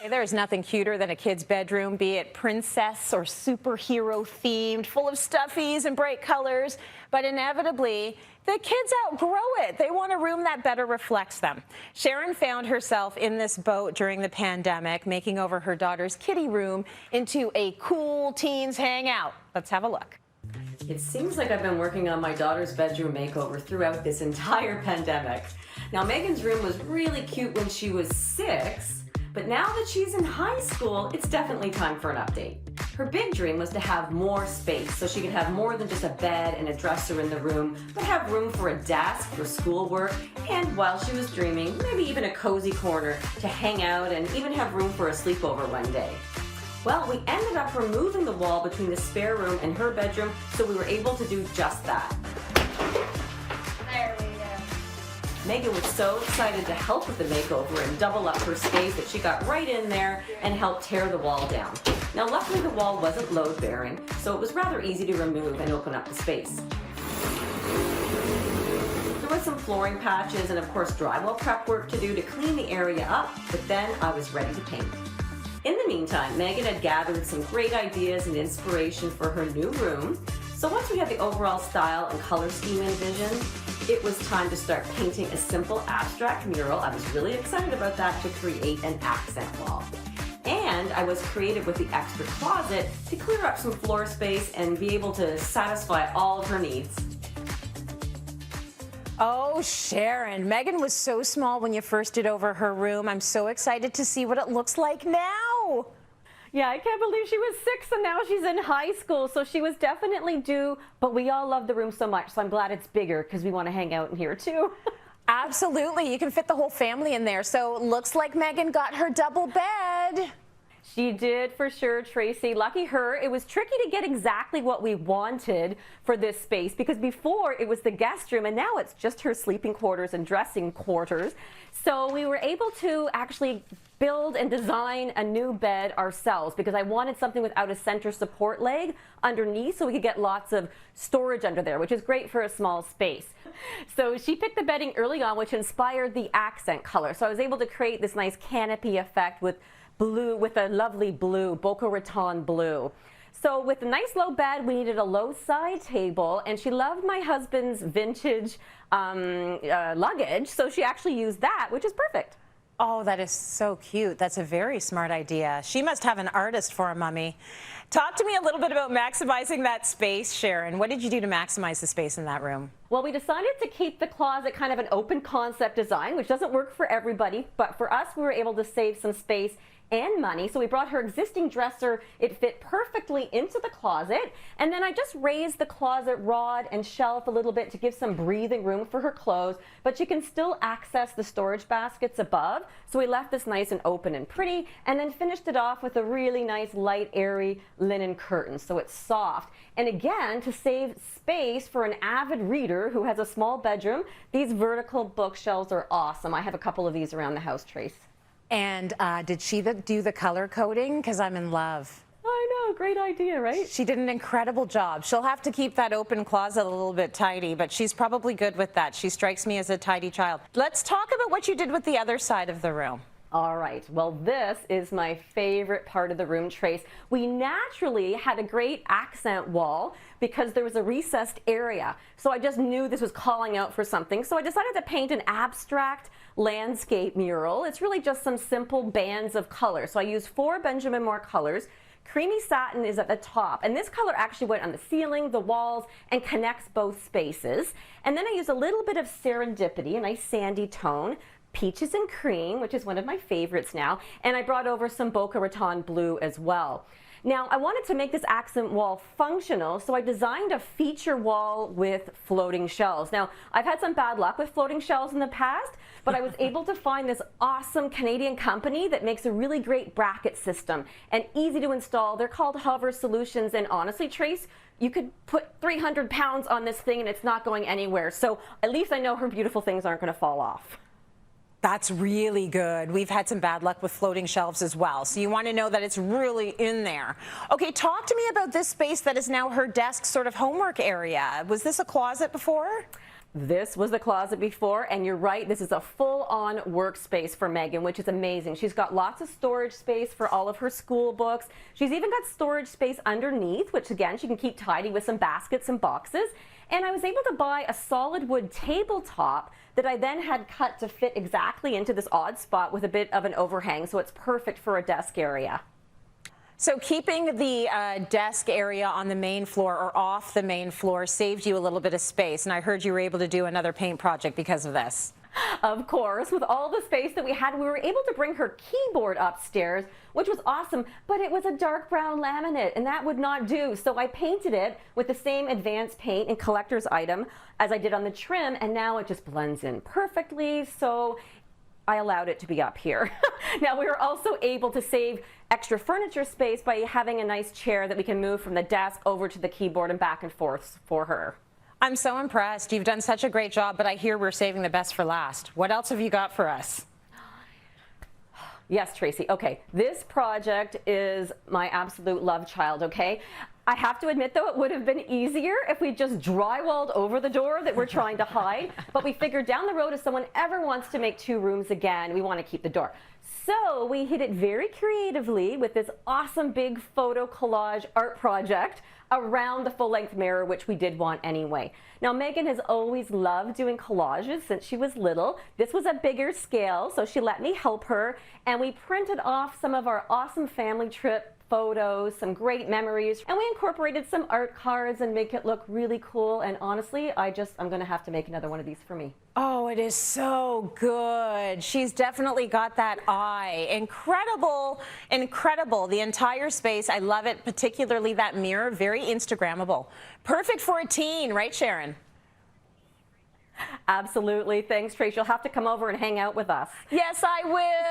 There's nothing cuter than a kid's bedroom, be it princess or superhero themed, full of stuffies and bright colors. But inevitably, the kids outgrow it. They want a room that better reflects them. Sharon found herself in this boat during the pandemic, making over her daughter's kiddie room into a cool teens hangout. Let's have a look. It seems like I've been working on my daughter's bedroom makeover throughout this entire pandemic. Now, Megan's room was really cute when she was 6. But now that she's in high school, it's definitely time for an update. Her big dream was to have more space, so she could have more than just a bed and a dresser in the room, but have room for a desk for schoolwork, and while she was dreaming, maybe even a cozy corner to hang out and even have room for a sleepover one day. Well, we ended up removing the wall between the spare room and her bedroom, so we were able to do just that. Megan was so excited to help with the makeover and double up her space that she got right in there and helped tear the wall down. Now, luckily the wall wasn't load-bearing, so it was rather easy to remove and open up the space. There was some flooring patches and of course drywall prep work to do to clean the area up, but then I was ready to paint. In the meantime, Megan had gathered some great ideas and inspiration for her new room. So once we had the overall style and color scheme envisioned, it was time to start painting a simple abstract mural. I was really excited about that, to create an accent wall. And I was creative with the extra closet to clear up some floor space and be able to satisfy all of her needs. Oh, Sharon, Megan was so small when you first did over her room. I'm so excited to see what it looks like now. Yeah, I can't believe she was 6 and now she's in high school, so she was definitely due, but we all love the room so much, so I'm glad it's bigger because we want to hang out in here too. Absolutely, you can fit the whole family in there, so it looks like Megan got her double bed. She did for sure, Tracy. Lucky her. It was tricky to get exactly what we wanted for this space because before it was the guest room and now it's just her sleeping quarters and dressing quarters. So we were able to actually build and design a new bed ourselves because I wanted something without a center support leg underneath so we could get lots of storage under there, which is great for a small space. So she picked the bedding early on, which inspired the accent color. So I was able to create this nice canopy effect with blue, with a lovely blue, Boca Raton blue. So with a nice low bed, we needed a low side table, and she loved my husband's vintage luggage, so she actually used that, which is perfect. Oh, that is so cute. That's a very smart idea. She must have an artist for a mummy. Talk to me a little bit about maximizing that space, Sharon. What did you do to maximize the space in that room? Well, we decided to keep the closet kind of an open concept design, which doesn't work for everybody, but for us, we were able to save some space and money. So we brought her existing dresser. It fit perfectly into the closet. And then I just raised the closet rod and shelf a little bit to give some breathing room for her clothes, but you can still access the storage baskets above. So we left this nice and open and pretty, and then finished it off with a really nice light, airy linen curtain. So it's soft. And again, to save space for an avid reader who has a small bedroom, these vertical bookshelves are awesome. I have a couple of these around the house, Trace. And did she do the color coding? Because I'm in love. I know, great idea, right? She did an incredible job. She'll have to keep that open closet a little bit tidy, but she's probably good with that. She strikes me as a tidy child. Let's talk about what you did with the other side of the room. All right, well, this is my favorite part of the room, Trace. We naturally had a great accent wall because there was a recessed area. So I just knew this was calling out for something. So I decided to paint an abstract landscape mural. It's really just some simple bands of color. So I used 4 Benjamin Moore colors. Creamy satin is at the top, and this color actually went on the ceiling, the walls, and connects both spaces. And then I used a little bit of serendipity, a nice sandy tone, peaches and cream, which is one of my favorites now, and I brought over some Boca Raton blue as well. Now, I wanted to make this accent wall functional, so I designed a feature wall with floating shelves. Now, I've had some bad luck with floating shelves in the past, but I was able to find this awesome Canadian company that makes a really great bracket system and easy to install. They're called Hover Solutions, and honestly, Trace, you could put 300 pounds on this thing and it's not going anywhere. So at least I know her beautiful things aren't going to fall off. That's really good. We've had some bad luck with floating shelves as well. So you want to know that it's really in there. Okay, talk to me about this space that is now her desk sort of homework area. Was this a closet before? This was the closet before, and you're right, this is a full-on workspace for Megan, which is amazing. She's got lots of storage space for all of her school books. She's even got storage space underneath, which again, she can keep tidy with some baskets and boxes. And I was able to buy a solid wood tabletop that I then had cut to fit exactly into this odd spot with a bit of an overhang, so it's perfect for a desk area. So keeping the desk area on the main floor or off the main floor saved you a little bit of space, and I heard you were able to do another paint project because of this. Of course, with all the space that we had, we were able to bring her keyboard upstairs, which was awesome, but it was a dark brown laminate, and that would not do. So I painted it with the same advanced paint and collector's item as I did on the trim, and now it just blends in perfectly. So I allowed it to be up here. Now we were also able to save extra furniture space by having a nice chair that we can move from the desk over to the keyboard and back and forth for her. I'm so impressed. You've done such a great job, but I hear we're saving the best for last. What else have you got for us? Yes, Tracy. Okay, this project is my absolute love child, okay? I have to admit, though, it would have been easier if we just drywalled over the door that we're trying to hide. But we figured down the road, if someone ever wants to make 2 rooms again, we want to keep the door. So we hit it very creatively with this awesome big photo collage art project around the full-length mirror, which we did want anyway. Now, Megan has always loved doing collages since she was little. This was a bigger scale, so she let me help her, and we printed off some of our awesome family trip photos, some great memories, and we incorporated some art cards and make it look really cool. And honestly, I'm gonna have to make another one of these for me. Oh, it is so good. She's definitely got that eye. Incredible, incredible. The entire space, I love it, particularly that mirror, very Instagrammable. Perfect for a teen, right, Sharon? Absolutely. Thanks, Trace. You'll have to come over and hang out with us. Yes, I will.